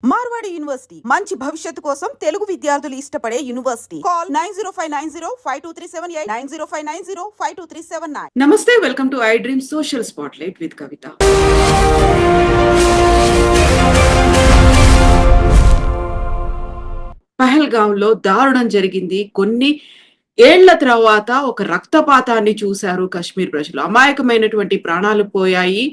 Marwadi university మంచి భవిష్యత్తు కోసం తెలుగు విద్యార్థులు ఇష్టపడే యూనివర్సిటీ. కాల్ 9059052378 9059052379. నమస్తే, welcome to I dream social spotlight with Kavitha. Pahalgam లో దారుణం జరిగింది. కొన్ని ఏళ్ల తర్వాత ఒక రక్తపాతాన్ని చూశారు కశ్మీర్ ప్రజలు. అమాయకమైనటువంటి ప్రాణాలు పోయాయి.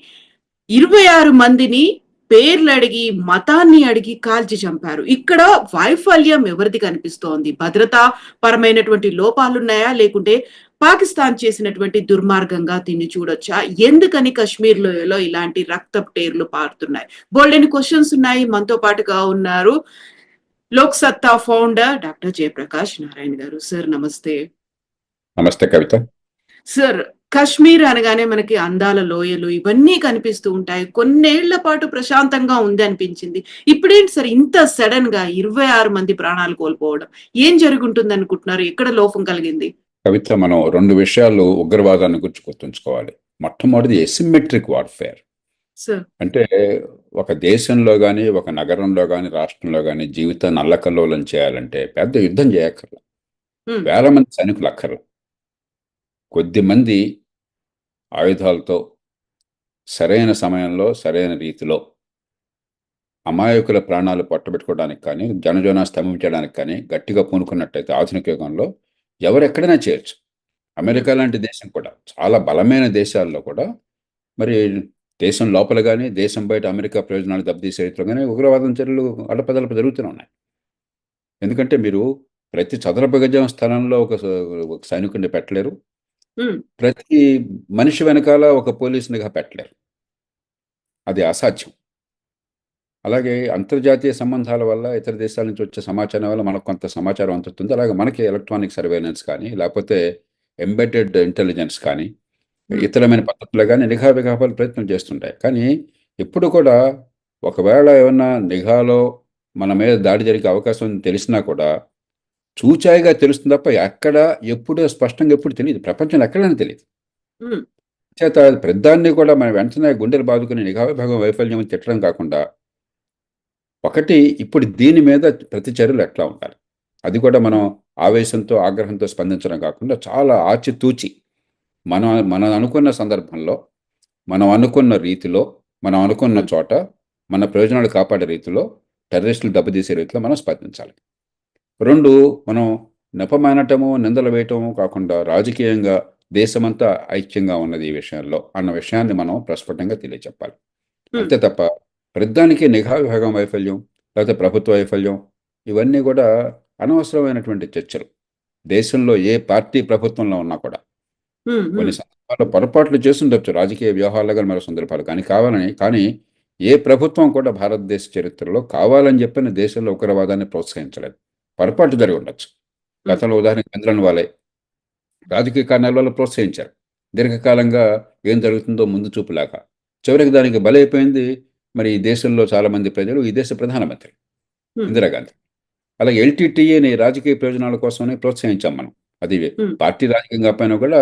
26 మందిని పేర్లు అడిగి, మతాన్ని అడిగి కాల్చి చంపారు. ఇక్కడ వైఫల్యం ఎవరిది కనిపిస్తోంది? భద్రతా పరమైనటువంటి లోపాలున్నాయా, లేకుంటే పాకిస్తాన్ చేసినటువంటి దుర్మార్గంగా దీన్ని చూడొచ్చా? ఎందుకని కశ్మీర్ లోయలో ఇలాంటి రక్తపు పారుతున్నాయి? బోల్డెన్ని క్వశ్చన్స్ ఉన్నాయి. మనతో పాటుగా ఉన్నారు లోక్ సత్తా ఫౌండర్ డాక్టర్ జయప్రకాష్ నారాయణ గారు. సార్ నమస్తే. నమస్తే కవిత. సార్, కశ్మీర్ అనగానే మనకి అందాల లోయలు ఇవన్నీ కనిపిస్తూ ఉంటాయి. కొన్నేళ్ల పాటు ప్రశాంతంగా ఉంది అనిపించింది. ఇప్పుడేంటి సార్ ఇంత సడన్ గా 26 మంది ప్రాణాలు కోల్పోవడం? ఏం జరుగుంటుంది అనుకుంటున్నారు? ఎక్కడ లోపం కలిగింది? కవిత, మనం 2 విషయాలు ఉగ్రవాదాన్ని గురించి గుర్తుంచుకోవాలి. మొట్టమొదటిది ఎసిమెట్రిక్ వార్ఫేర్. అంటే ఒక దేశంలో కానీ, ఒక నగరంలో కానీ, రాష్ట్రంలో కానీ జీవితాన్ని అల్లకల్లోలం చేయాలంటే పెద్ద యుద్ధం చేయక్కర్లా, వేల మంది సైనికులు అక్కర్లా. కొద్ది మంది ఆయుధాలతో సరైన సమయంలో సరైన రీతిలో అమాయకుల ప్రాణాలు పట్టుబెట్టుకోవడానికి కానీ, జనజీవన స్తంభించడానికి కానీ గట్టిగా పూనుకున్నట్టయితే ఆధునిక యుగంలో ఎవరెక్కడైనా చేయొచ్చు. అమెరికా లాంటి దేశం కూడా, చాలా బలమైన దేశాల్లో కూడా, మరి దేశం లోపల కానీ, దేశం బయట అమెరికా ప్రయోజనాలు దెబ్బతీసే రీతిలో కానీ ఉగ్రవాదం చర్యలు అడపదలపు జరుగుతూనే ఉన్నాయి. ఎందుకంటే మీరు ప్రతి చదరపు గజం స్థలంలో ఒక సైనికుడిని పెట్టలేరు, ప్రతి మనిషి వెనకాల ఒక పోలీసునిగా పెట్టలేరు. అది అసాధ్యం. అలాగే అంతర్జాతీయ సంబంధాల వల్ల, ఇతర దేశాల నుంచి వచ్చే సమాచారం వల్ల మనకు కొంత సమాచారం అందుతుంది. అలాగే మనకి ఎలక్ట్రానిక్ సర్వేలెన్స్ కానీ, లేకపోతే ఎంబెడెడ్ ఇంటెలిజెన్స్ కానీ, ఇతరమైన పద్ధతుల్లో కానీ నిఘా విఘాపాలు ప్రయత్నం చేస్తుంటాయి. కానీ ఎప్పుడు కూడా ఒకవేళ ఏమన్నా నిఘాలో మన మీద దాడి జరిగే అవకాశం తెలిసినా కూడా చూచాయిగా తెలుస్తుంది తప్ప ఎక్కడ ఎప్పుడు స్పష్టంగా ఎప్పుడు తెలియదు. ప్రపంచంలో ఎక్కడైనా తెలియదు. చేత ప్రధాన్ని కూడా మనం వెంటనే గుండెలు బాదుకుని నిఘా విభాగం వైఫల్యం తిట్టడం కాకుండా, ఒకటి ఇప్పుడు దీని మీద ప్రతి చర్యలు ఎట్లా ఉండాలి, అది కూడా మనం ఆవేశంతో ఆగ్రహంతో స్పందించడం కాకుండా చాలా ఆచితూచి మనం అనుకున్న సందర్భంలో, మనం అనుకున్న రీతిలో, మనం అనుకున్న చోట మన ప్రయోజనాలు కాపాడే రీతిలో, టెర్రరిస్టులు దెబ్బతీసే రీతిలో మనం స్పందించాలి. 2, మనం నెపమానటము, నిందలు వేయటము కాకుండా రాజకీయంగా దేశమంతా ఐక్యంగా ఉన్నది ఈ విషయంలో అన్న విషయాన్ని మనం ప్రస్ఫుటంగా తెలియచెప్పాలి. అంతే తప్ప ప్రధానికి నిఘా విభాగం వైఫల్యం, లేకపోతే ప్రభుత్వ వైఫల్యం, ఇవన్నీ కూడా అనవసరమైనటువంటి చర్చలు. దేశంలో ఏ పార్టీ ప్రభుత్వంలో ఉన్నా కూడా కొన్ని సందర్భాల్లో పొరపాట్లు చేస్తుండొచ్చు, రాజకీయ వ్యవహారాలు కానీ మరో సందర్భాలు కానీ ఏ ప్రభుత్వం కూడా భారతదేశ చరిత్రలో కావాలని చెప్పిన దేశంలో ఉగ్రవాదాన్ని ప్రోత్సహించలేదు. పొరపాటు జరిగి ఉండొచ్చు. గతంలో ఉదాహరణకు చంద్రన్ వాలే రాజకీయ కారణాల వల్ల ప్రోత్సహించారు. దీర్ఘకాలంగా ఏం జరుగుతుందో ముందు చూపులాగా చివరికి దానికి బలైపోయింది మరి ఈ దేశంలో చాలా మంది ప్రజలు, ఈ దేశ ప్రధానమంత్రి ఇందిరాగాంధీ. అలాగే ఎల్టీటీఏని రాజకీయ ప్రయోజనాల కోసమే ప్రోత్సహించాం మనం. అది పార్టీ రాజకీయంగా పైన కూడా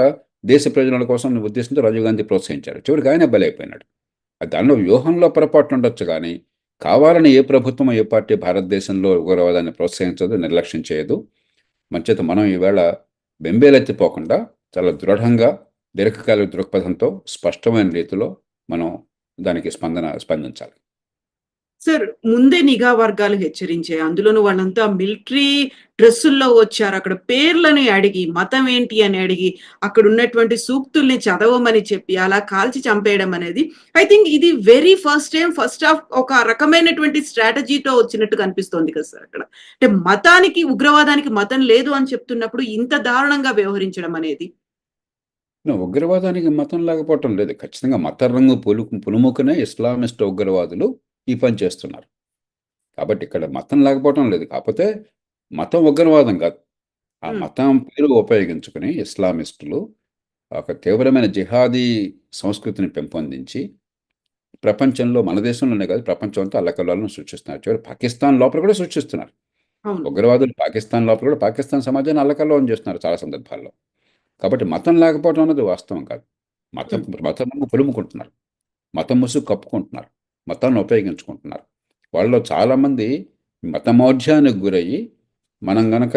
దేశ ప్రయోజనాల కోసం ఉద్దేశంతో రాజీవ్ గాంధీ ప్రోత్సహించారు. చివరికి ఆయన బలైపోయినాడు. దానిలో వ్యూహంలో పొరపాట్లు ఉండొచ్చు, కానీ కావాలని ఏ ప్రభుత్వం, ఏ పార్టీ భారతదేశంలో ఉగ్రవాదాన్ని ప్రోత్సహించదు, నిర్లక్ష్యం చేయదు. మంచిత మనం ఈవేళ బెంబేలెత్తిపోకుండా చాలా దృఢంగా, దీర్ఘకాలిక దృక్పథంతో, స్పష్టమైన రీతిలో మనం దానికి స్పందించాలి. సార్, ముందే నిఘా వర్గాలు హెచ్చరించాయి. అందులోనూ వాళ్ళంతా మిలిటరీ డ్రెస్సుల్లో వచ్చారు. అక్కడ పేర్లని అడిగి, మతం ఏంటి అని అడిగి, అక్కడ ఉన్నటువంటి సూక్తుల్ని చదవమని చెప్పి అలా కాల్చి చంపేయడం అనేది ఐ థింక్ ఇది వెరీ ఫస్ట్ ఆఫ్ ఒక రకమైనటువంటి స్ట్రాటజీతో వచ్చినట్టు కనిపిస్తోంది కదా సార్. అక్కడ అంటే మతానికి, ఉగ్రవాదానికి మతం లేదు అని చెప్తున్నప్పుడు ఇంత దారుణంగా వ్యవహరించడం అనేది. ఉగ్రవాదానికి మతం లేకపోవటం లేదు. ఖచ్చితంగా మత రంగు పులుముకునే ఇస్లామిస్ట్ ఉగ్రవాదులు ఈ పని చేస్తున్నారు. కాబట్టి ఇక్కడ మతం లేకపోవటం లేదు. కాకపోతే మతం ఉగ్రవాదం కాదు. ఆ మతం పేరు ఉపయోగించుకుని ఇస్లామిస్టులు ఒక తీవ్రమైన జిహాదీ సంస్కృతిని పెంపొందించి ప్రపంచంలో, మన దేశంలోనే కాదు ప్రపంచం అంతా అల్లకల్లాలను సృష్టిస్తున్నారు. చివరి పాకిస్తాన్ లోపల కూడా సృష్టిస్తున్నారు. ఉగ్రవాదులు పాకిస్తాన్ లోపల కూడా పాకిస్తాన్ సమాజాన్ని అల్లకల్లోలం చేస్తున్నారు చాలా సందర్భాల్లో. కాబట్టి మతం లేకపోవడం అన్నది వాస్తవం కాదు. మతం పులుముకుంటున్నారు. మతం ముసుగు కప్పుకుంటున్నారు, మతాన్ని ఉపయోగించుకుంటున్నారు. వాళ్ళలో చాలామంది మతమౌఢ్యానికి గురయ్యి మనం గనక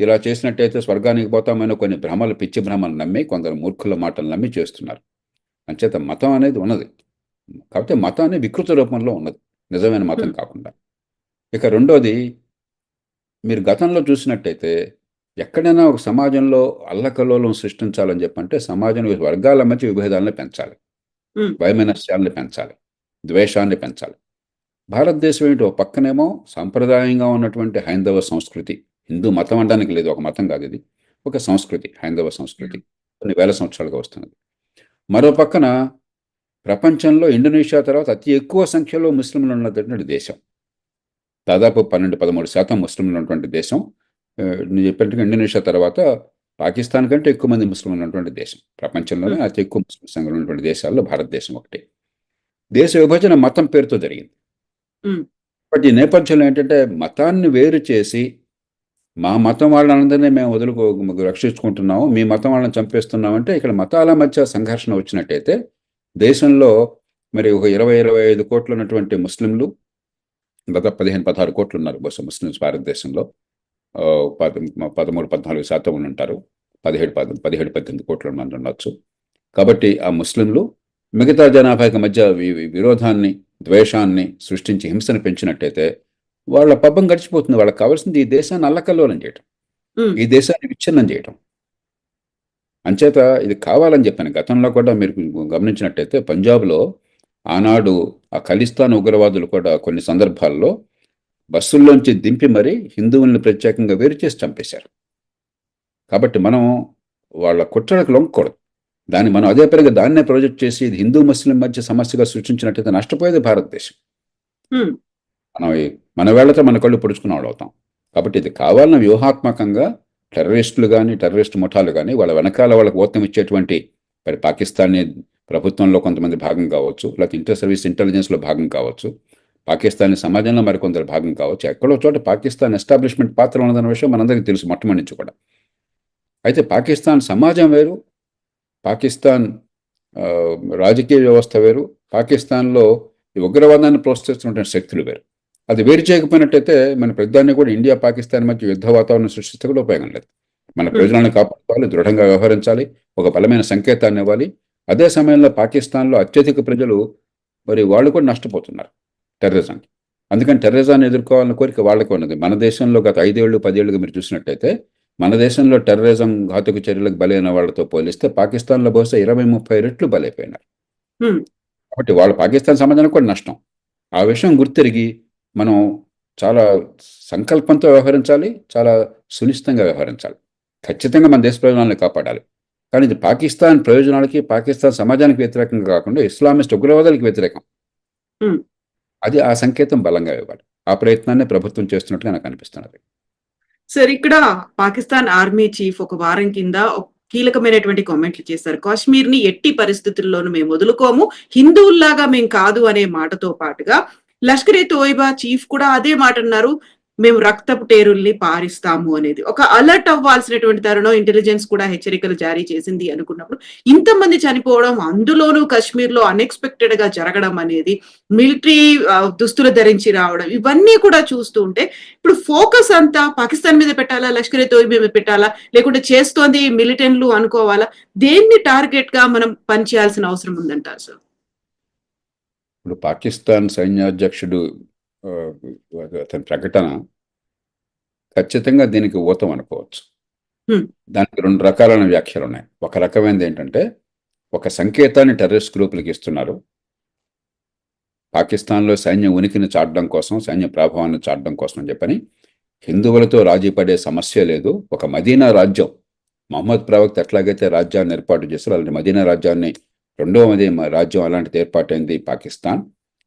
ఇలా చేసినట్టయితే స్వర్గానికి పోతామని కొన్ని భ్రమలు, పిచ్చి భ్రమలు నమ్మి, కొందరు మూర్ఖుల మాటలు నమ్మి చేస్తున్నారు. అంచేత మతం అనేది ఉన్నది, కాకపోతే మతం అనేది వికృత రూపంలో ఉన్నది, నిజమైన మతం కాకుండా. ఇక రెండోది, మీరు గతంలో చూసినట్టయితే ఎక్కడైనా ఒక సమాజంలో అల్లకల్లోలం సృష్టించాలని చెప్పంటే సమాజంలో వర్గాల మధ్య విభేదాలను పెంచాలి, వైమనస్యాలను పెంచాలి, ద్వేషాన్ని పెంచాలి. భారతదేశం ఏంటి, ఒక పక్కనేమో సాంప్రదాయంగా ఉన్నటువంటి హైందవ సంస్కృతి, హిందూ మతం అనడానికి లేదు, ఒక మతం కాదు, ఇది ఒక సంస్కృతి, హైందవ సంస్కృతి కొన్ని వేల సంవత్సరాలుగా వస్తున్నది. మరో పక్కన ప్రపంచంలో ఇండోనేషియా తర్వాత అతి ఎక్కువ సంఖ్యలో ముస్లింలు ఉన్నటువంటి దేశం, దాదాపు 12-13% ముస్లింలు ఉన్నటువంటి దేశం. నేను చెప్పినట్టుగా ఇండోనేషియా తర్వాత పాకిస్తాన్ కంటే ఎక్కువ మంది ముస్లింలు ఉన్నటువంటి దేశం, ప్రపంచంలోనే అతి ఎక్కువ ముస్లిం సంఖ్యలో ఉన్నటువంటి దేశాల్లో భారతదేశం ఒకటి. దేశ విభజన మతం పేరుతో జరిగింది. బట్ ఈ నేపథ్యంలో ఏంటంటే మతాన్ని వేరు చేసి మా మతం వాళ్ళందరినీ మేము రక్షించుకుంటున్నాము, మీ మతం వాళ్ళని చంపేస్తున్నామంటే ఇక్కడ మతాల మధ్య సంఘర్షణ వచ్చినట్టయితే దేశంలో మరి ఒక 20-25 కోట్లు ఉన్నటువంటి ముస్లింలు, దాదాపు 15-16 కోట్లు ఉన్నారు బహుశా ముస్లిమ్స్ భారతదేశంలో. 13-14% ఉంటారు, 17-18 కోట్ల మంది ఉండొచ్చు. కాబట్టి ఆ ముస్లింలు మిగతా జనాభాకి మధ్య విరోధాన్ని, ద్వేషాన్ని సృష్టించి హింసను పెంచినట్టయితే వాళ్ళ పబ్బం గడిచిపోతుంది. వాళ్ళకి కావాల్సింది ఈ దేశాన్ని అల్లకల్లోలం చేయటం, ఈ దేశాన్ని విచ్ఛిన్నం చేయటం. అంచేత ఇది కావాలని చెప్పాను. గతంలో కూడా మీరు గమనించినట్టయితే పంజాబ్లో ఆనాడు ఆ ఖలిస్తాన్ ఉగ్రవాదులు కూడా కొన్ని సందర్భాల్లో బస్సుల్లోంచి దింపి మరీ హిందువుల్ని ప్రత్యేకంగా వేరు చేసి చంపేశారు. కాబట్టి మనం వాళ్ళ కుట్రలకు లొంగకూడదు. మనం అదే పనిగా దాన్నే ప్రాజెక్ట్ చేసి ఇది హిందూ ముస్లిం మధ్య సమస్యగా సృష్టించినట్టయితే నష్టపోయేది భారతదేశం. మన వేళ్లతో మన కళ్ళు పొడుచుకున్న వాళ్ళు అవుతాం. కాబట్టి ఇది కావాలన్న వ్యూహాత్మకంగా టెర్రరిస్టులు కానీ, టెర్రరిస్ట్ ముఠాలు కానీ, వాళ్ళ వెనకాల వాళ్ళకి ఊతం ఇచ్చేటువంటి మరి పాకిస్తానీ ప్రభుత్వంలో కొంతమంది భాగం కావచ్చు, లేకపోతే ఇంటర్ సర్వీస్ ఇంటెలిజెన్స్లో భాగం కావచ్చు, పాకిస్తానీ సమాజంలో మరికొందరు భాగం కావచ్చు. ఎక్కడో చోట పాకిస్తాన్ ఎస్టాబ్లిష్మెంట్ పాత్ర ఉన్నదన్న విషయం మనందరికీ తెలుసు మొట్టమొదటి నుంచి కూడా. అయితే పాకిస్తాన్ సమాజం వేరు, పాకిస్తాన్ రాజకీయ వ్యవస్థ వేరు, పాకిస్తాన్లో ఈ ఉగ్రవాదాన్ని ప్రోత్సహిస్తున్నటువంటి శక్తులు వేరు. అది వేరు చేయకపోయినట్టయితే మన ప్రధాని కూడా ఇండియా పాకిస్తాన్ మధ్య యుద్ధ వాతావరణం సృష్టిస్తే కూడా ఉపయోగం లేదు. మన ప్రయోజనాలను కాపాడుకోవాలి, దృఢంగా వ్యవహరించాలి, ఒక బలమైన సంకేతాన్ని ఇవ్వాలి. అదే సమయంలో పాకిస్తాన్లో అత్యధిక ప్రజలు మరి వాళ్ళు కూడా నష్టపోతున్నారు టెర్రరిజంకి. అందుకని టెర్రరిజాన్ని ఎదుర్కోవాలన్న కోరిక వాళ్ళకి ఉన్నది. మన దేశంలో గత 5-10 ఏళ్ళుగా మీరు చూసినట్టయితే మన దేశంలో టెర్రరిజం ఘాతుక చర్యలకు బలైన వాళ్ళతో పోలిస్తే పాకిస్తాన్లో బహుశా 20-30 రెట్లు బలైపోయినారు. కాబట్టి వాళ్ళు పాకిస్తాన్ సమాజానికి కూడా నష్టం. ఆ విషయం గుర్తిరిగి మనం చాలా సంకల్పంతో వ్యవహరించాలి, చాలా సునిశ్చితంగా వ్యవహరించాలి. ఖచ్చితంగా మన దేశ ప్రయోజనాలను కాపాడాలి. కానీ ఇది పాకిస్తాన్ ప్రయోజనాలకి, పాకిస్తాన్ సమాజానికి వ్యతిరేకంగా కాకుండా ఇస్లామిస్ట్ ఉగ్రవాదాలకు వ్యతిరేకం. అది ఆ సంకేతం బలంగా ఇవ్వాలి. ఆ ప్రయత్నాన్ని ప్రభుత్వం చేస్తున్నట్టుగా నాకు అనిపిస్తున్నది. సార్, ఇక్కడ పాకిస్తాన్ ఆర్మీ చీఫ్ ఒక వారం కింద కీలకమైనటువంటి కామెంట్లు చేశారు. కాశ్మీర్ ని ఎట్టి పరిస్థితుల్లోనూ మేము వదులుకోము, హిందువుల్లాగా మేము కాదు అనే మాటతో పాటుగా లష్కర్-ఏ తోయిబా చీఫ్ కూడా అదే మాట అన్నారు, మేము రక్తపు టేరుల్ని పారిస్తాము అనేది. ఒక అలర్ట్ అవ్వాల్సినటువంటి తరుణం, ఇంటెలిజెన్స్ కూడా హెచ్చరికలు జారీ చేసింది అనుకున్నప్పుడు ఇంతమంది చనిపోవడం, అందులోనూ కాశ్మీర్ లో అన్ఎక్స్పెక్టెడ్ గా జరగడం అనేది, మిలిటరీ దుస్తులు ధరించి రావడం, ఇవన్నీ కూడా చూస్తూ ఉంటే ఇప్పుడు ఫోకస్ అంతా పాకిస్తాన్ మీద పెట్టాలా, లష్కర్-ఏ తోయిబా మీద పెట్టాలా, లేకుంటే చేస్తోంది మిలిటెంట్లు అనుకోవాలా? దేన్ని టార్గెట్ గా మనం పనిచేయాల్సిన అవసరం ఉందంటారు సార్? ఇప్పుడు పాకిస్తాన్ సైన్యాధ్యక్షుడు అతని ప్రకటన ఖచ్చితంగా దీనికి ఊతం అనుకోవచ్చు. దానికి 2 రకాలైన వ్యాఖ్యలు ఉన్నాయి. ఒక రకమైనది ఏంటంటే ఒక సంకేతాన్ని టెర్రరిస్ట్ గ్రూపులకు ఇస్తున్నారు, పాకిస్తాన్లో సైన్య ఉనికిని చాటడం కోసం, సైన్య ప్రభావాన్ని చాటడం కోసం అని చెప్పని. హిందువులతో రాజీ పడే సమస్య లేదు. ఒక మదీనా రాజ్యం, మహమ్మద్ ప్రవక్త ఎట్లాగైతే రాజ్యాన్ని ఏర్పాటు చేస్తారో అలాంటి మదీనా రాజ్యాన్ని, 2వ రాజ్యం అలాంటిది ఏర్పాటైంది పాకిస్తాన్.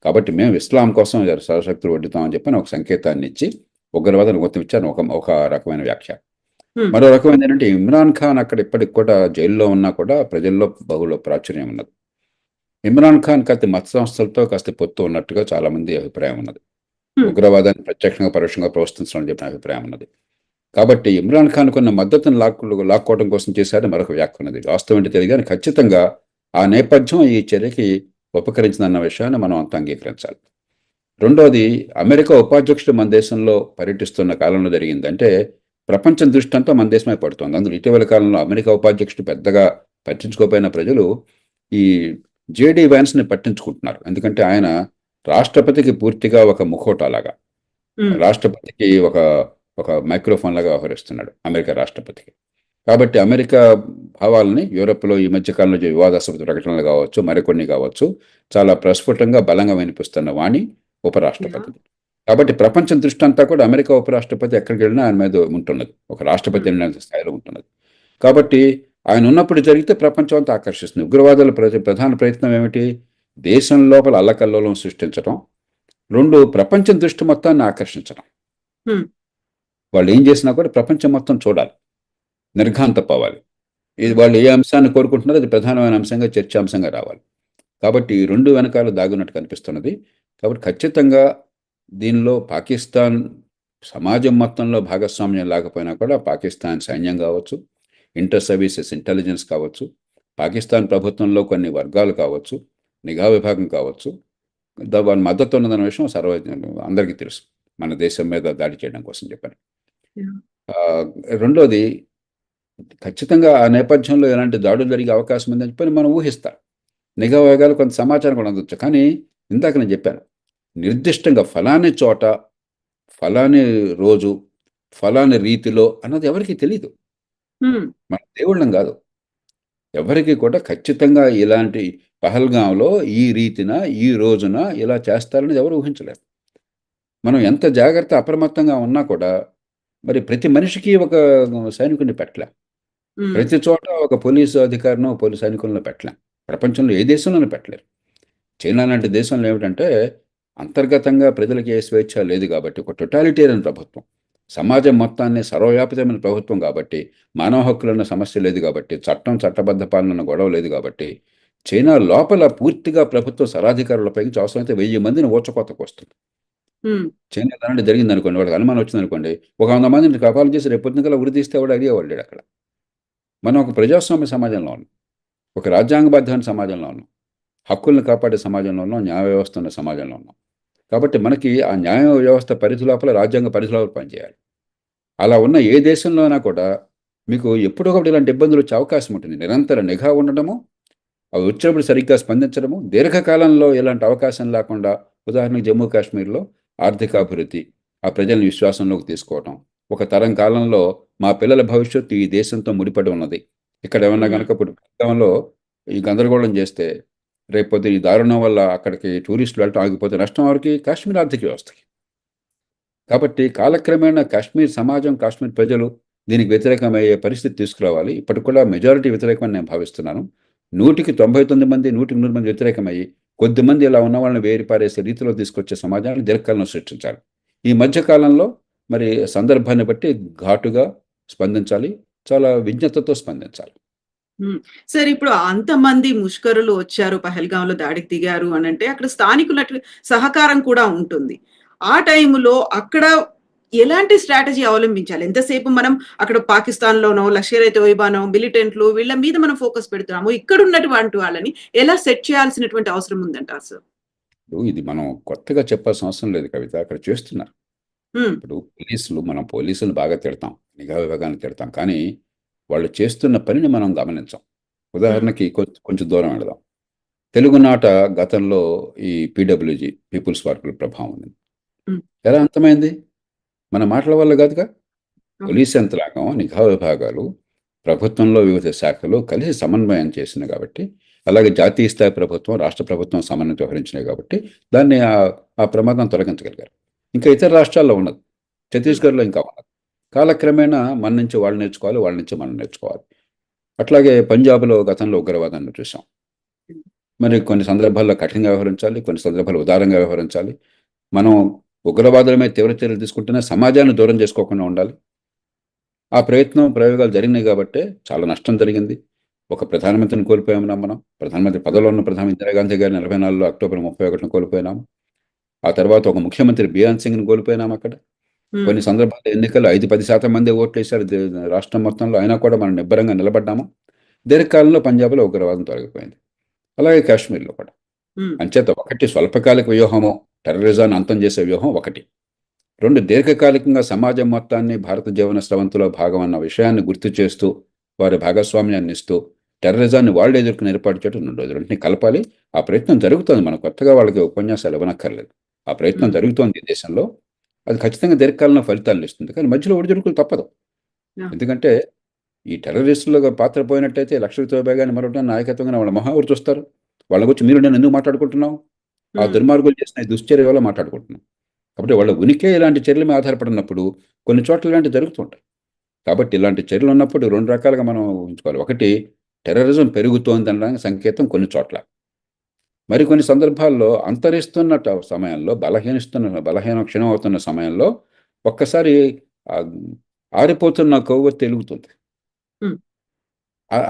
కాబట్టి మేము ఇస్లాం కోసం సర్వశక్తులు వడ్డుతామని చెప్పని ఒక సంకేతాన్ని ఇచ్చి ఉగ్రవాదాన్ని గుర్తించారు. ఒక రకమైన వ్యాఖ్య. మరో రకమైన ఏంటంటే ఇమ్రాన్ ఖాన్ అక్కడ ఇప్పటికి కూడా జైల్లో ఉన్నా కూడా ప్రజల్లో బహుళ ప్రాచుర్యం ఉన్నది. ఇమ్రాన్ ఖాన్ కాస్త మత సంస్థలతో కాస్త పొత్తు ఉన్నట్టుగా చాలా మంది అభిప్రాయం ఉన్నది. ఉగ్రవాదాన్ని ప్రత్యక్షంగా పరోక్షంగా ప్రోత్సహించాలని చెప్పిన అభిప్రాయం ఉన్నది. కాబట్టి ఇమ్రాన్ ఖాన్ కొన్న మద్దతును లాక్కోవడం కోసం చేశారని మరొక వ్యాఖ్య ఉన్నది. వాస్తవం ఏంటి తెలియదు కానీ ఖచ్చితంగా ఆ నేపథ్యం ఈ చర్యకి ఉపకరించిందన్న విషయాన్ని మనం అంతా అంగీకరించాలి. రెండోది, అమెరికా ఉపాధ్యక్షుడు మన దేశంలో పర్యటిస్తున్న కాలంలో జరిగింది. అంటే ప్రపంచం దృష్టి అంతా మన దేశమే పడుతుంది. అందులో ఇటీవల కాలంలో అమెరికా ఉపాధ్యక్షుడు పెద్దగా పట్టించుకోకపోయిన ప్రజలు ఈ జేడీ వ్యాన్స్ని పట్టించుకుంటున్నారు. ఎందుకంటే ఆయన రాష్ట్రపతికి పూర్తిగా ఒక ముఖోటా లాగా, రాష్ట్రపతికి ఒక ఒక మైక్రోఫోన్ లాగా వ్యవహరిస్తున్నాడు అమెరికా రాష్ట్రపతికి. కాబట్టి అమెరికా భావాలని యూరోప్లో ఈ మధ్యకాలంలో వివాదాస్పద ప్రకటనలు కావచ్చు, మరికొన్ని కావచ్చు, చాలా ప్రస్ఫుటంగా బలంగా వినిపిస్తున్న వాణి ఉపరాష్ట్రపతి. కాబట్టి ప్రపంచం దృష్టి అంతా కూడా అమెరికా ఉపరాష్ట్రపతి ఎక్కడికి వెళ్ళినా ఆయన మీద ఉంటున్నది, ఒక రాష్ట్రపతి వెళ్ళిన స్థాయిలో ఉంటున్నది. కాబట్టి ఆయన ఉన్నప్పుడు జరిగితే ప్రపంచం అంతా ఆకర్షిస్తుంది. ఉగ్రవాదుల ప్రధాన ప్రయత్నం ఏమిటి? దేశం లోపల అల్లకల్లోలం సృష్టించడం. రెండు, ప్రపంచం దృష్టి మొత్తాన్ని ఆకర్షించడం. వాళ్ళు ఏం చేసినా కూడా ప్రపంచం మొత్తం చూడాలి, నిర్ఘాంతపోవాలి. ఇది వాళ్ళు ఏ అంశాన్ని కోరుకుంటున్నారో అది ప్రధానమైన అంశంగా, చర్చాంశంగా రావాలి. కాబట్టి ఈ రెండు వెనకాల దాగున్నట్టు కనిపిస్తున్నది. కాబట్టి ఖచ్చితంగా దీనిలో పాకిస్తాన్ సమాజం మొత్తంలో భాగస్వామ్యం లేకపోయినా కూడా పాకిస్తాన్ సైన్యం కావచ్చు, ఇంటర్ సర్వీసెస్ ఇంటెలిజెన్స్ కావచ్చు, పాకిస్తాన్ ప్రభుత్వంలో కొన్ని వర్గాలు కావచ్చు, నిఘా విభాగం కావచ్చు, వాళ్ళ మద్దతు ఉన్నదన్న విషయం అందరికీ తెలుసు. మన దేశం మీద దాడి చేయడం కోసం చెప్పాను. రెండోది, ఖచ్చితంగా ఆ నేపథ్యంలో ఎలాంటి దాడులు జరిగే అవకాశం ఉందని చెప్పి మనం ఊహిస్తాం. నిఘా విభాగాలు కొంత సమాచారం కూడా అందవచ్చు. కానీ ఇందాక నేను చెప్పాను, నిర్దిష్టంగా ఫలాని చోట, ఫలాని రోజు, ఫలాని రీతిలో అన్నది ఎవరికి తెలియదు. మన దేవుళ్ళం కాదు. ఎవరికి కూడా ఖచ్చితంగా ఇలాంటి పహల్గాంలో ఈ రీతిన, ఈ రోజున ఇలా చేస్తారనేది ఎవరు ఊహించలేరు. మనం ఎంత జాగ్రత్త అప్రమత్తంగా ఉన్నా కూడా మరి ప్రతి మనిషికి ఒక సైనికుడిని పెట్టలేం, ప్రతి చోట ఒక పోలీసు అధికారినో పోలీసు సైనికులను పెట్టలేం. ప్రపంచంలో ఏ దేశంలోనూ పెట్టలేరు. చైనా లాంటి దేశంలో ఏమిటంటే అంతర్గతంగా ప్రజలకి ఏ స్వేచ్ఛ లేదు కాబట్టి, ఒక టొటాలిటేరియన్ ప్రభుత్వం, సమాజం మొత్తాన్ని సర్వవ్యాపితమైన ప్రభుత్వం కాబట్టి, మానవ హక్కులన్న సమస్య లేదు కాబట్టి, చట్టబద్ధ పాలన గొడవ లేదు కాబట్టి, చైనా లోపల పూర్తిగా ప్రభుత్వ సరాధికారులపై అవసరమైతే 1000 మందిని ఊచకోతకు వస్తుంది. చైనా అలాంటి జరిగింది అనుకోండి, వాళ్ళకి అనుమానం వచ్చింది అనుకోండి, ఒక 100 మందిని కపాలు చేసి రేపు పొద్దునకల్లా ఉరి తీస్తే కూడా అడిగేవాళ్ళు అక్కడ. మనం ఒక ప్రజాస్వామ్య సమాజంలో ఉన్నాం, ఒక రాజ్యాంగబద్ధమైన సమాజంలో ఉన్నాం, హక్కులను కాపాడే సమాజంలో ఉన్నాం, న్యాయ వ్యవస్థ ఉన్న సమాజంలో ఉన్నాం. కాబట్టి మనకి ఆ న్యాయ వ్యవస్థ పరిధి లోపల, రాజ్యాంగ పరిధి లోపల పనిచేయాలి. అలా ఉన్న ఏ దేశంలోనా కూడా మీకు ఎప్పుడో ఒకటి ఇలాంటి ఇబ్బందులు వచ్చే అవకాశం ఉంటుంది. నిరంతర నిఘా ఉండడము, అవి వచ్చినప్పుడు సరిగ్గా స్పందించడము, దీర్ఘకాలంలో ఇలాంటి అవకాశం లేకుండా, ఉదాహరణకు జమ్మూ కాశ్మీర్లో ఆర్థికాభివృద్ధి, ఆ ప్రజలను విశ్వాసంలోకి తీసుకోవటం, ఒక తరం కాలంలో మా పిల్లల భవిష్యత్తు ఈ దేశంతో ముడిపడి ఉన్నది. ఇక్కడ ఏమన్నా కనుక ఇప్పుడు గతంలో ఈ గందరగోళం చేస్తే రేపొద్దు ఈ దారుణం వల్ల అక్కడికి టూరిస్టులు వెళ్ళటం ఆగిపోతే నష్టం వారికి, కాశ్మీర్ ఆర్థిక వ్యవస్థకి. కాబట్టి కాలక్రమేణా కాశ్మీర్ సమాజం, కాశ్మీర్ ప్రజలు దీనికి వ్యతిరేకమయ్యే పరిస్థితి తీసుకురావాలి. ఇప్పటికి కూడా మెజారిటీ వ్యతిరేకమని నేను భావిస్తున్నాను. 100కి 99 మంది, 100కి 100 మంది వ్యతిరేకమయ్యి కొద్దిమంది ఇలా ఉన్న వాళ్ళని వేరి పారేసే రీతిలో తీసుకొచ్చే సమాజాన్ని దీర్ఘకాలంలో సృష్టించాలి. ఈ మధ్యకాలంలో మరి సందర్భాన్ని బట్టి ఘాటుగా స్పందించాలి, చాలా విజ్ఞతతో స్పందించాలి. సరే, ఇప్పుడు అంతమంది ముష్కరులు వచ్చారు, పహల్గాంలో దాడికి దిగారు అని అంటే అక్కడ స్థానికుల సహకారం కూడా ఉంటుంది. ఆ టైంలో అక్కడ ఎలాంటి స్ట్రాటజీ అవలంబించాలి? ఎంతసేపు మనం అక్కడ పాకిస్తాన్లోనో, లష్కర్-ఏ-తోయిబానో, మిలిటెంట్లు వీళ్ళ మీద మనం ఫోకస్ పెడుతున్నాము, ఇక్కడ ఉన్నటువంటి వాళ్ళని ఎలా సెట్ చేయాల్సినటువంటి అవసరం ఉందంటారు సార్? ఇది మనం కొత్తగా చెప్పాల్సిన అవసరం లేదు కవిత, అక్కడ చేస్తున్నారు. ఇప్పుడు మనం పోలీసులు బాగా తిడతాం, నిఘా విభాగాన్ని తిడతాం, కానీ వాళ్ళు చేస్తున్న పనిని మనం గమనించాం. ఉదాహరణకి కొంచెం దూరం వెళదాం. తెలుగునాట గతంలో ఈ పీడబ్ల్యూజీ, పీపుల్స్ పార్కుల ప్రభావం ఉంది. ఎలా అంతమైంది? మన మాటల వల్ల కాదుగా. పోలీస్ యంత్రాంగం, నిఘా విభాగాలు, ప్రభుత్వంలో వివిధ శాఖలు కలిసి సమన్వయం చేసినాయి కాబట్టి, అలాగే జాతీయ స్థాయి ప్రభుత్వం, రాష్ట్ర ప్రభుత్వం సమన్వయం వ్యవహరించినాయి కాబట్టి దాన్ని ఆ ప్రమాదం తొలగించగలిగారు. ఇంకా ఇతర రాష్ట్రాల్లో ఉన్నది, ఛత్తీస్గఢ్లో ఇంకా ఉన్నది. కాలక్రమేణా మన నుంచి వాళ్ళు నేర్చుకోవాలి, వాళ్ళ నుంచి మనం నేర్చుకోవాలి. అట్లాగే పంజాబ్లో గతంలో ఉగ్రవాదాన్ని చూసాం. మరి కొన్ని సందర్భాల్లో కఠినంగా వ్యవహరించాలి, కొన్ని సందర్భాల్లో ఉదారంగా వ్యవహరించాలి. మనం ఉగ్రవాదుల మీద తీవ్ర చర్యలు తీసుకుంటేనే సమాజాన్ని దూరం చేసుకోకుండా ఉండాలి. ఆ ప్రయోగాలు జరిగినాయి కాబట్టే చాలా నష్టం జరిగింది. ఒక ప్రధానమంత్రిని కోల్పోయాము మనం. ప్రధానమంత్రి పదవిలో ఉన్న ప్రధానమంత్రి ఇందిరాగాంధీ గారిని 44 అక్టోబర్ 31 కోల్పోయినాము. ఆ తర్వాత ఒక ముఖ్యమంత్రి బియాన్ సింగ్ని కోల్పోయినాము అక్కడ. కొన్ని సందర్భాల్లో ఎన్నికల్లో 5-10% మంది ఓట్లు వేశారు రాష్ట్రం మొత్తంలో, అయినా కూడా మనం నిబ్బరంగా నిలబడ్డాము. దీర్ఘకాలంలో పంజాబ్లో ఉగ్రవాదం తొలగిపోయింది. అలాగే కాశ్మీర్లో కూడా అంచేత ఒకటి స్వల్పకాలిక వ్యూహము, టెర్రరిజాన్ని అంతం చేసే వ్యూహం ఒకటి. 2 దీర్ఘకాలికంగా సమాజం మొత్తాన్ని భారత జీవన స్రవంతిలో భాగం అన్న విషయాన్ని గుర్తు చేస్తూ వారి భాగస్వామ్యాన్ని ఇస్తూ టెర్రరిజాన్ని వాళ్ళు ఎదుర్కొని ఏర్పాటు చేయడం 2 రెండింటిని కలపాలి. ఆ ప్రయత్నం జరుగుతోంది. మనం కొత్తగా వాళ్ళకి ఉపన్యాసాలు ఇవ్వనక్కర్లేదు. ఆ ప్రయత్నం జరుగుతోంది ఈ దేశంలో. అది ఖచ్చితంగా దీర్ఘకాలంలో ఫలితాలను ఇస్తుంది. కానీ మధ్యలో ఒడిదుడుకులు తప్పదు. ఎందుకంటే ఈ టెర్రరిస్టులుగా పాత్ర పోయినట్టయితే లక్షల తోబేగాని మరొకటి నాయకత్వంగా వాళ్ళ మహావరు చూస్తారు. వాళ్ళ గురించి మీరు నేను ఎందుకు మాట్లాడుకుంటున్నాం? ఆ దుర్మార్గులు చేసిన ఈ దుశ్చర్య వల్ల మాట్లాడుకుంటున్నాం. కాబట్టి వాళ్ళ ఉనికే ఇలాంటి చర్యల మీద ఆధారపడినప్పుడు కొన్ని చోట్ల ఇలాంటివి జరుగుతుంటాయి. కాబట్టి ఇలాంటి చర్యలు ఉన్నప్పుడు 2 రకాలుగా మనం ఉంచుకోవాలి. ఒకటి, టెర్రరిజం పెరుగుతోంది అనడానికి సంకేతం కొన్ని చోట్ల. మరికొన్ని సందర్భాల్లో అంతరిస్తున్న సమయంలో బలహీన క్షీణం అవుతున్న సమయంలో ఒక్కసారి ఆరిపోతున్న కొవ్వొత్తి వెలుగుతుంది.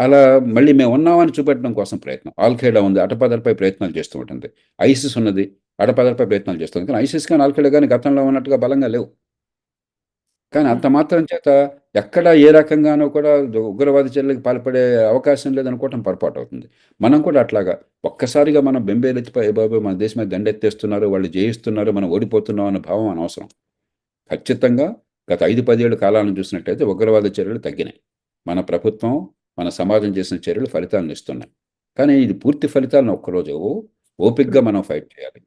అలా మళ్ళీ మేము ఉన్నామని చూపెట్టడం కోసం ప్రయత్నం. ఆల్ఖైడా ఉంది, అటపదలపై ప్రయత్నాలు చేస్తూ ఉంటుంది. ఐసిస్ ఉన్నది, అటపదలపై ప్రయత్నాలు చేస్తుంది. కానీ ఐసిస్ కానీ ఆల్ఖైడా కానీ గతంలో ఉన్నట్టుగా బలంగా లేవు. కానీ అంత మాత్రం చేత ఎక్కడ ఏ రకంగానో కూడా ఉగ్రవాద చర్యలకు పాల్పడే అవకాశం లేదనుకోవటం పొరపాటు అవుతుంది. మనం కూడా అట్లాగా ఒక్కసారిగా మనం బెంబేలెత్తిపోయి బాబు మన దేశం మీద దండెత్తేస్తున్నారు, వాళ్ళు జయిస్తున్నారు, మనం ఓడిపోతున్నాం అన్న భావం అనవసరం. ఖచ్చితంగా గత 5-10 ఏళ్ళ కాలాలను చూసినట్టయితే ఉగ్రవాద చర్యలు తగ్గినాయి. మన ప్రభుత్వం, మన సమాజం చేసిన చర్యలు ఫలితాలను ఇస్తున్నాయి. కానీ ఇది పూర్తి ఫలితాలను ఒక్కరోజు ఓపికగా మనం ఫైట్ చేయాలి.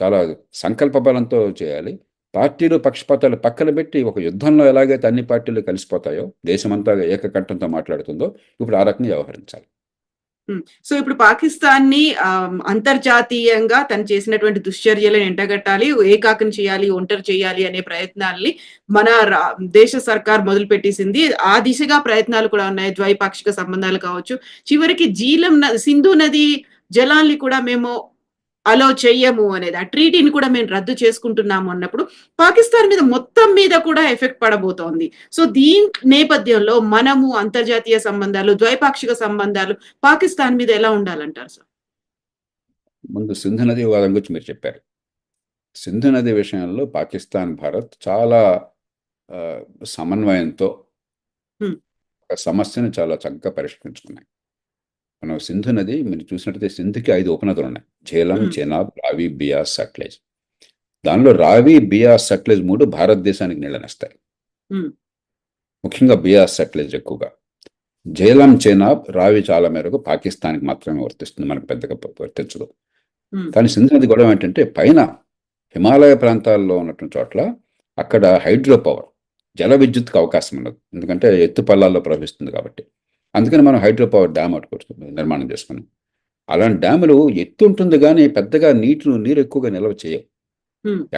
చాలా సంకల్ప బలంతో చేయాలి. పార్టీలు పక్షపాతాలు పక్కన పెట్టి ఒక యుద్ధంలో ఎలాగైతే అన్ని పార్టీలు కలిసిపోతాయో, దేశమంతా ఏకకంఠంతో మాట్లాడుతుందో, ఇప్పుడు ఆ రకంగా వ్యవహరించాలి. సో ఇప్పుడు పాకిస్తాన్ని అంతర్జాతీయంగా తను చేసినటువంటి దుశ్చర్యలను ఎండగట్టాలి, ఏకాకం చేయాలి, ఒంటరి చేయాలి అనే ప్రయత్నాల్ని మన దేశ సర్కార్ మొదలు పెట్టేసింది. ఆ దిశగా ప్రయత్నాలు కూడా ఉన్నాయి. ద్వైపాక్షిక సంబంధాలు కావచ్చు, చివరికి సింధు నది జలాల్ని కూడా మేము అలో చెయ్యము అనేది, ఆ ట్రీటీని కూడా మేము రద్దు చేసుకుంటున్నాము అన్నప్పుడు పాకిస్తాన్ మీద మొత్తం మీద కూడా ఎఫెక్ట్ పడబోతోంది. సో దీని నేపథ్యంలో మనము అంతర్జాతీయ సంబంధాలు, ద్వైపాక్షిక సంబంధాలు పాకిస్తాన్ మీద ఎలా ఉండాలంటారు సార్? ముందు సింధు నది వివాదం గురించి మీరు చెప్పారు. సింధు నది విషయంలో పాకిస్తాన్, భారత్ చాలా సమన్వయంతో సమస్యను చాలా చక్కగా పరిష్కరించుకున్నాయి. మనం సింధు నది మీరు చూసినట్టయితే సింధుకి 5 ఉపనదులు ఉన్నాయి. ఝేలం, చెనాబ్, రావి, బియాస్, సట్లెజ్. దానిలో రావి, బియాస్, సట్లెజ్ 3 భారతదేశానికి నీళ్ళనిస్తాయి. ముఖ్యంగా బియాస్, సట్లెజ్ ఎక్కువగా. ఝేలం, చెనాబ్, రావి చాలా మేరకు పాకిస్తాన్కి మాత్రమే వర్తిస్తుంది, మనకు పెద్దగా వర్తించదు. కానీ సింధు నది గొడవ ఏంటంటే పైన హిమాలయ ప్రాంతాల్లో ఉన్నటువంటి చోట్ల అక్కడ హైడ్రో పవర్, జల విద్యుత్కి అవకాశం ఉన్నది. ఎందుకంటే ఎత్తు పల్లాల్లో ప్రవహిస్తుంది కాబట్టి. అందుకని మనం హైడ్రో పవర్ డ్యామ్ నిర్మాణం చేసుకున్నాం. అలాంటి డ్యాములు ఎత్తు ఉంటుంది కానీ పెద్దగా నీరు ఎక్కువగా నిల్వ చేయవు.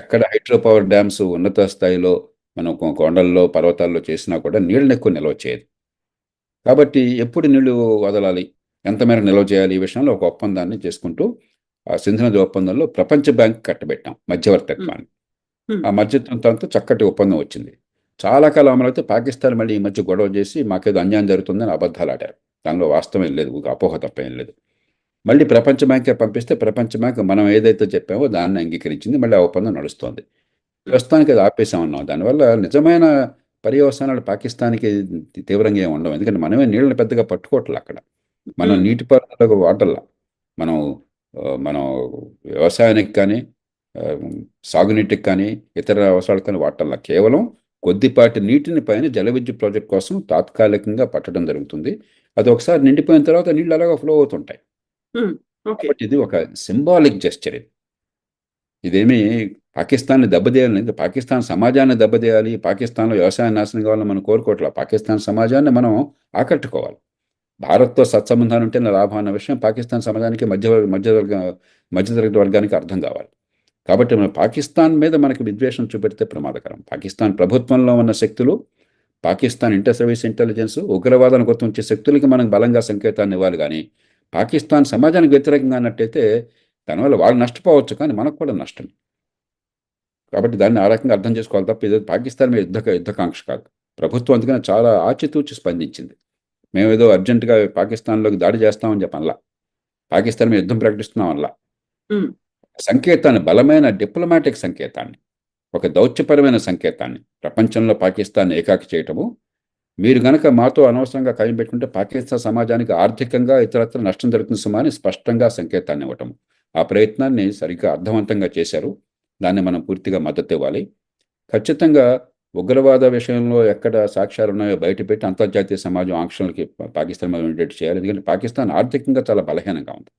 ఎక్కడ హైడ్రో పవర్ డ్యామ్స్ ఉన్నత స్థాయిలో మనం కొండల్లో, పర్వతాల్లో చేసినా కూడా నీళ్ళని ఎక్కువ నిల్వ చేయదు. కాబట్టి ఎప్పుడు నీళ్లు వదలాలి, ఎంత మేర నిల్వ చేయాలి, ఈ విషయంలో ఒక ఒప్పందాన్ని చేసుకుంటూ ఆ సింధు నది ఒప్పందంలో ప్రపంచ బ్యాంక్ కట్టబెట్టాం మధ్యవర్తిత్వాన్ని. ఆ మధ్యవర్తిత్వంతో చక్కటి ఒప్పందం వచ్చింది. చాలా కాలం అమలైతే పాకిస్తాన్ మళ్ళీ ఈ మధ్య గొడవ చేసి మాకేదో అన్యాయం జరుగుతుందని అబద్ధాలు ఆడారు. దానిలో వాస్తవం లేదు, అపోహ తప్ప ఏం లేదు. మళ్ళీ ప్రపంచ బ్యాంకే పంపిస్తే ప్రపంచ బ్యాంక్ మనం ఏదైతే చెప్పామో దాన్ని అంగీకరించింది. మళ్ళీ ఆ ఒప్పందం నడుస్తోంది. ప్రస్తుతానికి అది ఆపేసామన్నాం. దానివల్ల నిజమైన పర్యవసానాలు పాకిస్తాన్కి తీవ్రంగా ఏమి ఉండవు. ఎందుకంటే మనమే నీళ్ళని పెద్దగా పట్టుకోవట్లే అక్కడ. మనం నీటిపారుదలకు వాటల్లా, మనం వ్యవసాయానికి కానీ, సాగునీటికి కానీ, ఇతర అవసరాలకు కానీ వాటల్లా. కేవలం కొద్దిపాటి నీటిని పైన జల విద్యుత్ ప్రాజెక్ట్ కోసం తాత్కాలికంగా పట్టడం జరుగుతుంది. అది ఒకసారి నిండిపోయిన తర్వాత నీళ్ళు అలాగా ఫ్లో అవుతుంటాయి. కాబట్టి ఇది ఒక సింబాలిక్ జెస్చర్. ఇదేమి పాకిస్తాన్ని దెబ్బతీయాలి, పాకిస్తాన్ సమాజాన్ని దెబ్బతీయాలి, పాకిస్తాన్లో వ్యవసాయం నాశనం కావాలని మనం కోరుకోవట్లా. పాకిస్తాన్ సమాజాన్ని మనం ఆకట్టుకోవాలి. భారత్తో సత్సంబంధాలు ఉంటే లాభం అన్న విషయం పాకిస్తాన్ సమాజానికి, మధ్యతరగతి వర్గానికి అర్థం కావాలి. కాబట్టి మన పాకిస్తాన్ మీద మనకి విద్వేషం చూపెడితే ప్రమాదకరం. పాకిస్తాన్ ప్రభుత్వంలో ఉన్న శక్తులు, పాకిస్తాన్ ఇంటర్ సర్వీస్ ఇంటెలిజెన్స్, ఉగ్రవాదానికి గుర్తించే శక్తులకి మనం బలంగా సంకేతాన్ని ఇవ్వాలి. కానీ పాకిస్తాన్ సమాజానికి వ్యతిరేకంగా అన్నట్టయితే దానివల్ల వాళ్ళు నష్టపోవచ్చు, కానీ మనకు కూడా నష్టం. కాబట్టి దాన్ని ఆ రకంగా అర్థం చేసుకోవాలి తప్ప ఇది పాకిస్తాన్ మీద యుద్ధకాంక్ష కాదు. ప్రభుత్వం అందుకని చాలా ఆచితూచి స్పందించింది. మేమేదో అర్జెంటుగా పాకిస్తాన్లోకి దాడి చేస్తామని చెప్పనలా, పాకిస్తాన్ మీద యుద్ధం ప్రకటిస్తున్నాం అలా. సంకేతాన్ని, బలమైన డిప్లొమాటిక్ సంకేతాన్ని, ఒక దౌత్యపరమైన సంకేతాన్ని ప్రపంచంలో పాకిస్తాన్ ఏకాకి చేయటము మీరు గనక మాతో అనవసరంగా ఖాయం పెట్టుకుంటే పాకిస్తాన్ సమాజానికి ఆర్థికంగా ఇతరత్ర నష్టం జరుగుతుంది సుమా అని స్పష్టంగా సంకేతాన్ని ఇవ్వటం. ఆ ప్రయత్నాన్ని సరిగ్గా అర్థవంతంగా చేశారు. దాన్ని మనం పూర్తిగా మద్దతు ఇవ్వాలి. ఖచ్చితంగా ఉగ్రవాద విషయంలో ఎక్కడ సాక్ష్యాలు ఉన్నాయో బయటపెట్టి అంతర్జాతీయ సమాజం ఆంక్షలకి పాకిస్తాన్ మీద ఉండేట్టు చేయాలి. ఎందుకంటే పాకిస్తాన్ ఆర్థికంగా చాలా బలహీనంగా ఉంది.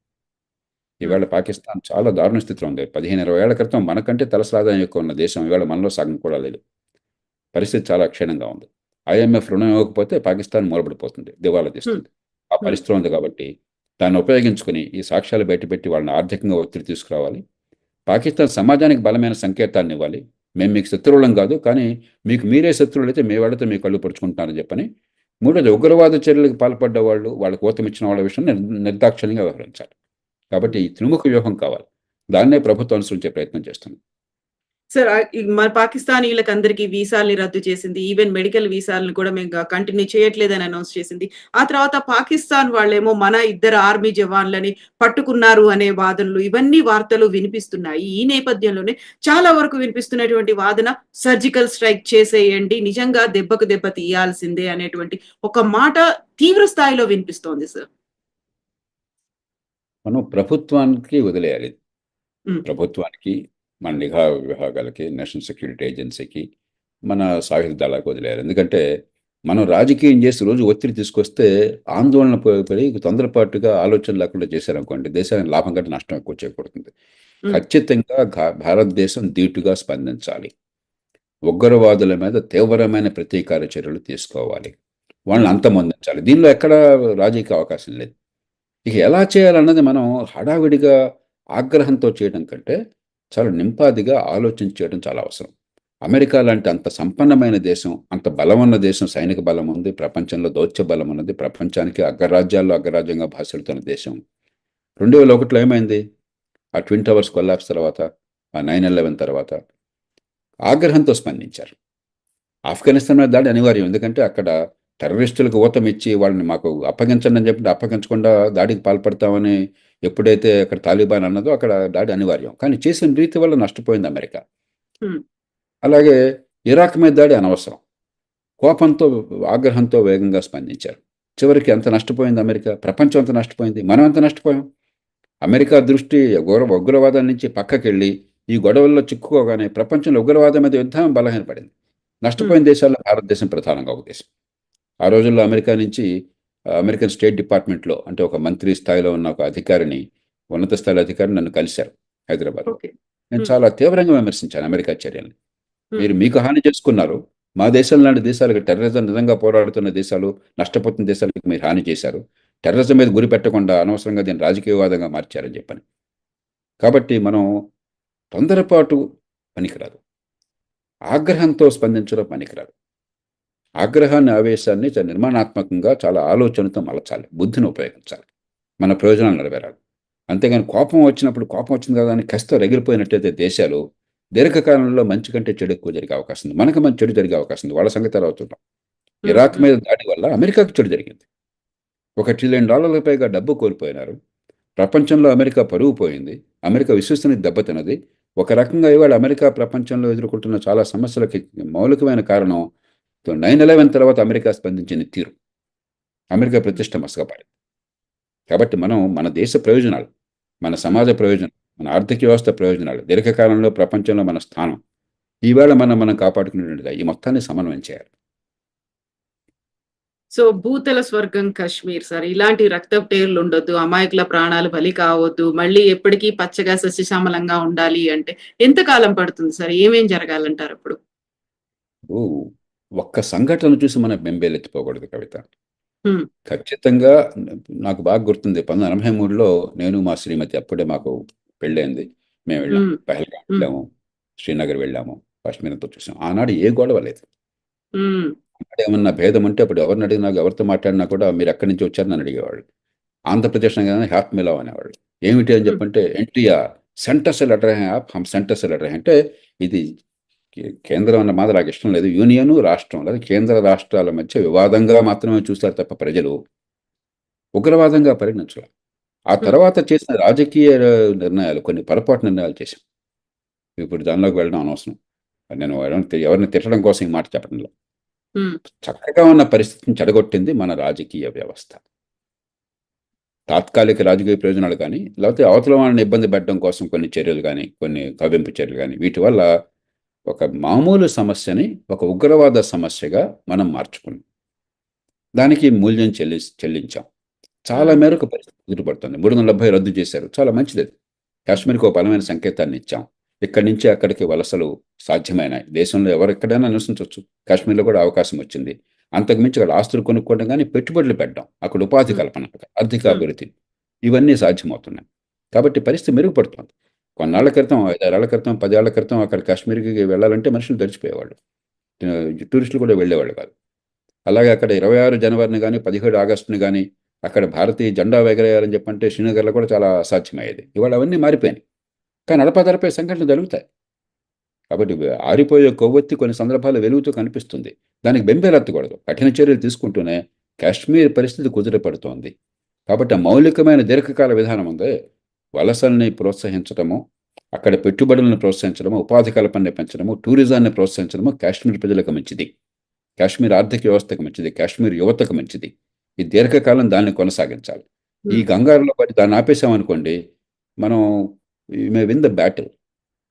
ఈవేళ పాకిస్తాన్ చాలా దారుణ స్థితిలో ఉంది. 15-20 ఏళ్ల క్రితం మనకంటే తలసలాదాయం ఎక్కువ ఉన్న దేశం ఈవేళ మనలో సగం కూడా లేదు. పరిస్థితి చాలా క్షీణంగా ఉంది. IMF రుణం ఇవ్వకపోతే పాకిస్తాన్ మూలపడిపోతుంది, దివాలా తీస్తుంది. ఆ పరిస్థితిలో ఉంది కాబట్టి దాన్ని ఉపయోగించుకుని ఈ సాక్ష్యాలు బయటపెట్టి వాళ్ళని ఆర్థికంగా ఒత్తిడి తీసుకురావాలి. పాకిస్తాన్ సమాజానికి బలమైన సంకేతాన్ని ఇవ్వాలి. మేము మీకు శత్రువులం కాదు, కానీ మీకు మీరే శత్రువులు అయితే మీ వాళ్ళతో మీ కళ్ళు పొడుచుకుంటున్నారని చెప్పని. మూడోది, ఉగ్రవాద చర్యలకు పాల్పడ్డ వాళ్ళు, వాళ్ళకు ఊతమిచ్చిన వాళ్ళ విషయం నిర్దాక్షిణ్యంగా వ్యవహరించాలి. కాబట్టి ఈ త్రిముఖ వ్యూహం కావాలి. దాన్నే ప్రభుత్వం అనుసరించే ప్రయత్నం చేస్తుంది. సార్, మన పాకిస్తానీలకు అందరికీ వీసాల్ని రద్దు చేసింది. ఈవెన్ మెడికల్ వీసాలను కూడా మేము కంటిన్యూ చేయట్లేదని అనౌన్స్ చేసింది. ఆ తర్వాత పాకిస్తాన్ వాళ్ళేమో మన 2 ఆర్మీ జవాన్లని పట్టుకున్నారు అనే వాదనలు, ఇవన్నీ వార్తలు వినిపిస్తున్నాయి. ఈ నేపథ్యంలోనే చాలా వరకు వినిపిస్తున్నటువంటి వాదన సర్జికల్ స్ట్రైక్ చేసేయండి, నిజంగా దెబ్బకు దెబ్బ తీయాల్సిందే అనేటువంటి ఒక మాట తీవ్ర స్థాయిలో వినిపిస్తోంది సార్. మనం ప్రభుత్వానికి వదిలేయాలి. ఉమ్, ప్రభుత్వానికి, మన నిఘా విభాగాలకి, నేషనల్ సెక్యూరిటీ ఏజెన్సీకి, మన సాయుధ దళాలకు వదిలేయాలి. ఎందుకంటే మనం రాజకీయం చేసి రోజు ఒత్తిడి తీసుకొస్తే ఆందోళన పడి తొందరపాటుగా ఆలోచన లేకుండా చేశారనుకోండి, దేశానికి లాభం కంటే నష్టం ఎక్కువ చేకూరుతుంది. ఖచ్చితంగా భారతదేశం ధీటుగా స్పందించాలి. ఉగ్రవాదుల మీద తీవ్రమైన ప్రతీకార చర్యలు తీసుకోవాలి. వాళ్ళని అంతమొందించాలి. దీనిలో ఎక్కడ రాజకీయ అవకాశం లేదు. ఇక ఎలా చేయాలన్నది మనం హడావిడిగా ఆగ్రహంతో చేయడం కంటే చాలా నింపాదిగా ఆలోచించి చేయడం చాలా అవసరం. అమెరికా లాంటి అంత సంపన్నమైన దేశం, అంత బలం ఉన్న దేశం, సైనిక బలం ఉంది, ప్రపంచంలో దౌత్య బలం ఉన్నది, ప్రపంచానికి అగ్రరాజ్యాల్లో అగ్రరాజ్యంగా భాషలుతున్న దేశం. 2001లో ఏమైంది? ఆ ట్విన్ టవర్స్ కొల్లాప్స్ తర్వాత, ఆ 9/11 తర్వాత ఆగ్రహంతో స్పందించారు. ఆఫ్ఘనిస్తాన్ మీద దాడి అనివార్యం. ఎందుకంటే అక్కడ టెర్రరిస్టులకు ఊతమిచ్చి వాళ్ళని మాకు అప్పగించండి అని చెప్పి అప్పగించకుండా దాడికి పాల్పడతామని ఎప్పుడైతే అక్కడ తాలిబాన్ అన్నదో అక్కడ దాడి అనివార్యం. కానీ చేసిన రీతి వల్ల నష్టపోయింది అమెరికా. అలాగే ఇరాక్ మీద దాడి అనవసరం. కోపంతో, ఆగ్రహంతో వేగంగా స్పందించారు. చివరికి ఎంత నష్టపోయింది అమెరికా? ప్రపంచం అంత నష్టపోయింది. మనం ఎంత నష్టపోయాం? అమెరికా దృష్టి ఉగ్రవాదం నుంచి పక్కకెళ్ళి ఈ గొడవల్లో చిక్కుకోగానే ప్రపంచంలో ఉగ్రవాదం మీద యుద్ధం బలహీనపడింది. నష్టపోయిన దేశాల్లో భారతదేశం ప్రధానంగా ఒక దేశం. ఆ రోజుల్లో అమెరికా నుంచి అమెరికన్ స్టేట్ డిపార్ట్మెంట్లో, అంటే ఒక మంత్రి స్థాయిలో ఉన్న ఒక అధికారిని, ఉన్నత స్థాయి అధికారిని నన్ను కలిశారు హైదరాబాద్. నేను చాలా తీవ్రంగా విమర్శించాను అమెరికా చర్యల్ని. మీరు మీకు హాని చేసుకున్నారు, మా దేశం లాంటి దేశాలకు, టెర్రరిజం నిజంగా పోరాడుతున్న దేశాలు, నష్టపోతున్న దేశాలకు మీరు హాని చేశారు. టెర్రరిజం మీద గురి పెట్టకుండా అనవసరంగా దీన్ని రాజకీయవాదంగా మార్చారని చెప్పని. కాబట్టి మనం తొందరపాటు పనికిరాదు, ఆగ్రహంతో స్పందించడం పనికిరాదు. ఆగ్రహాన్ని, ఆవేశాన్ని చాలా నిర్మాణాత్మకంగా, చాలా ఆలోచనతో మలచాలి, బుద్ధిని ఉపయోగించాలి, మన ప్రయోజనాలు నెరవేరాలి. అంతేగాని కోపం వచ్చినప్పుడు కోపం వచ్చింది కదా అని కసితో రగిలిపోయినట్టయితే దేశాలు దీర్ఘకాలంలో మంచి కంటే చెడు ఎక్కువ జరిగే అవకాశం ఉంది. మనకు మంచి చెడు జరిగే అవకాశం ఉంది. వాళ్ళ సంగతి ఎలా అవుతుంటాం. ఇరాక్ మీద దాడి వల్ల అమెరికాకు చెడు జరిగింది. $1 ట్రిలియన్ పైగా డబ్బు కోల్పోయినారు. ప్రపంచంలో అమెరికా పరువు పోయింది. అమెరికా విశ్వసనీయత దెబ్బతిన్నది. ఒక రకంగా ఇవాళ అమెరికా ప్రపంచంలో ఎదుర్కొంటున్న చాలా సమస్యలకి మౌలికమైన కారణం 9/11 తర్వాత అమెరికా స్పందించిన తీరు. అమెరికా ప్రతిష్ట మసకపడింది. కాబట్టి మనం మన దేశ ప్రయోజనాలు, మన సమాజ ప్రయోజనాలు, మన ఆర్థిక వ్యవస్థ ప్రయోజనాలు, దీర్ఘకాలంలో ప్రపంచంలో మన స్థానం, ఈవేళ మనం కాపాడుకునేటువంటిది ఈ మొత్తాన్ని సమన్వయం చేయాలి. సో భూతల స్వర్గం కాశ్మీర్ సార్, ఇలాంటి రక్తపు టేర్లు ఉండొద్దు, అమాయకుల ప్రాణాలు బలి కావద్దు, మళ్ళీ ఎప్పటికీ పచ్చగా సస్యశ్యామలంగా ఉండాలి అంటే ఎంతకాలం పడుతుంది సార్? ఏమేం జరగాలంటారు అప్పుడు? ఒక్క సంఘటన చూసి మనం బెంబేలెత్తిపోకూడదు కవిత. హ్మ్. ఖచ్చితంగా నాకు బాగా గుర్తుంది. 1983లో నేను, మా శ్రీమతి, అప్పుడే మాకు పెళ్ళైంది. మేము వెళ్ళాము, పహల్గాం వెళ్ళాము, శ్రీనగర్ వెళ్ళాము, కాశ్మీర్ అంతా చూసాం. ఆనాడు ఏ గొడవ లేదు. అక్కడ ఏమన్నా భేదం ఉంటే అప్పుడు ఎవరిని అడిగినా, ఎవరితో మాట్లాడినా కూడా మీరు ఎక్కడి నుంచి వచ్చారు నన్ను అడిగేవాళ్ళు. ఆంధ్రప్రదేశ్ అనగానే హ్యాప్ మిలావ్ అనేవాళ్ళు. ఏమిటి అని చెప్పంటే, ఎన్టీఆర్ సెంటర్ से लड़ रहे हैं आप, हम सेंटर से लड़ रहे हैं. అంటే ఇది కేంద్రం అన్న మాట నాకు ఇష్టం లేదు. యూనియన్, రాష్ట్రం, లేదా కేంద్ర రాష్ట్రాల మధ్య వివాదంగా మాత్రమే చూస్తారు తప్ప ప్రజలు ఉగ్రవాదంగా పరిగణించాలి. ఆ తర్వాత చేసిన రాజకీయ నిర్ణయాలు, కొన్ని పొరపాటు నిర్ణయాలు చేశాం. ఇప్పుడు దానిలోకి వెళ్ళడం అనవసరం. నేను ఎవరిని తిట్టడం కోసం ఈ మాట చెప్పడంలో. ఉమ్, చక్కగా ఉన్న పరిస్థితిని చెడగొట్టింది మన రాజకీయ వ్యవస్థ. తాత్కాలిక రాజకీయ ప్రయోజనాలు కానీ, లేకపోతే అవతల వాళ్ళని ఇబ్బంది పెట్టడం కోసం కొన్ని చర్యలు కానీ, కొన్ని కవ్వింపు చర్యలు కానీ, వీటి వల్ల ఒక మామూలు సమస్యని ఒక ఉగ్రవాద సమస్యగా మనం మార్చుకున్నాం. దానికి మూల్యం చెల్లించాం. చాలా మేరకు పరిస్థితి ఎదురుపడుతుంది. 370 రద్దు చేశారు. చాలా మంచిది అది. కాశ్మీర్కి ఒక బలమైన సంకేతాన్ని ఇచ్చాం. ఇక్కడి నుంచి అక్కడికి వలసలు సాధ్యమైనాయి. దేశంలో ఎవరెక్కడైనా నివసించవచ్చు. కాశ్మీర్లో కూడా అవకాశం వచ్చింది. అంతకుమించి అక్కడ ఆస్తులు కొనుక్కోవడం కానీ, పెట్టుబడులు పెట్టడం, అక్కడ ఉపాధి కల్పన, ఆర్థిక అభివృద్ధి, ఇవన్నీ సాధ్యమవుతున్నాయి. కాబట్టి పరిస్థితి మెరుగుపడుతుంది. కొన్నాళ్ల క్రితం, 5-6 ఏళ్ల క్రితం, 10 ఏళ్ల క్రితం అక్కడ కాశ్మీర్కి వెళ్ళాలంటే మనుషులు తడిచిపోయేవాళ్ళు. టూరిస్టులు కూడా వెళ్ళేవాళ్ళు కాదు. అలాగే అక్కడ 26 జనవరిని కానీ, 17 ఆగస్టుని కానీ అక్కడ భారతీయ జెండా ఎగరేయాలని చెప్పంటే శ్రీనగర్లో కూడా చాలా అసాధ్యమయ్యేది. ఇవాళ అవన్నీ మారిపోయినాయి. కానీ అడపాదడపై సంఘటనలు జరుగుతాయి. కాబట్టి ఆరిపోయే కొవ్వొత్తి కొన్ని సందర్భాల్లో వెలుగుతూ కనిపిస్తుంది. దానికి బెంబేలెత్తకూడదు. కఠిన చర్యలు తీసుకుంటూనే కాశ్మీర్ పరిస్థితి కుదిరపడుతోంది. కాబట్టి ఆ మౌలికమైన దీర్ఘకాల విధానం ఉంది. వలసల్ని ప్రోత్సహించడము, అక్కడ పెట్టుబడులను ప్రోత్సహించడము, ఉపాధి కల్పనని పెంచడము, టూరిజాన్ని ప్రోత్సహించడము కాశ్మీర్ ప్రజలకు మంచిది. కాశ్మీర్ ఆర్థిక వ్యవస్థకు మంచిది. కాశ్మీర్ యువతకు మంచిది. ఈ దీర్ఘకాలం దాన్ని కొనసాగించాలి. ఈ గంగారులో పడి దాన్ని ఆపేసామనుకోండి, మనం మే విన్ ద బ్యాటిల్,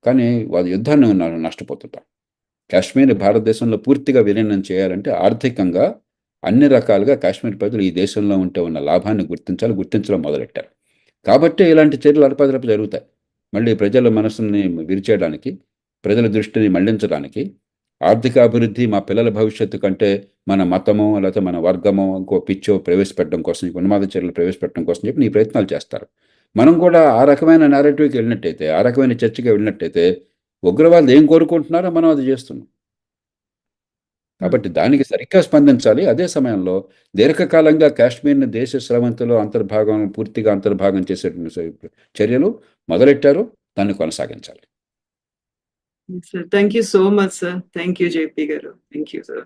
కానీ వాళ్ళ యుద్ధాన్ని నష్టపోతుంటాం. కాశ్మీర్ భారతదేశంలో పూర్తిగా విలీనం చేయాలంటే ఆర్థికంగా అన్ని రకాలుగా కాశ్మీర్ ప్రజలు ఈ దేశంలో ఉంటే ఉన్న లాభాన్ని గుర్తించడం మొదలెట్టారు. కాబట్టి ఇలాంటి చర్యలు అడపాదడప జరుగుతాయి. మళ్ళీ ప్రజల మనసుని విరిచేయడానికి, ప్రజల దృష్టిని మళ్లించడానికి, ఆర్థిక అభివృద్ధి మా పిల్లల భవిష్యత్తు కంటే మన మతమో లేకపోతే మన వర్గమో ఇంకో పిచ్చో ప్రవేశపెట్టడం కోసం, ఉన్మాద చర్యలు ప్రవేశపెట్టడం కోసం చెప్పి నీ ప్రయత్నాలు చేస్తారు. మనం కూడా ఆ రకమైన నేరేటివ్కి వెళ్ళినట్టయితే, ఆ రకమైన చర్చకి వెళ్ళినట్టయితే ఉగ్రవాదులు ఏం కోరుకుంటున్నారో మనం అది చేస్తున్నాం. కాబట్టి దానికి సరిగ్గా స్పందించాలి. అదే సమయంలో దీర్ఘకాలంగా కాశ్మీర్ని దేశ స్రవంతిలో పూర్తిగా అంతర్భాగం చేసే చర్యలు మొదలెట్టారు. దాన్ని కొనసాగించాలి. Sir, thank you so much, sir. Thank you, JP గారు. Thank you, sir.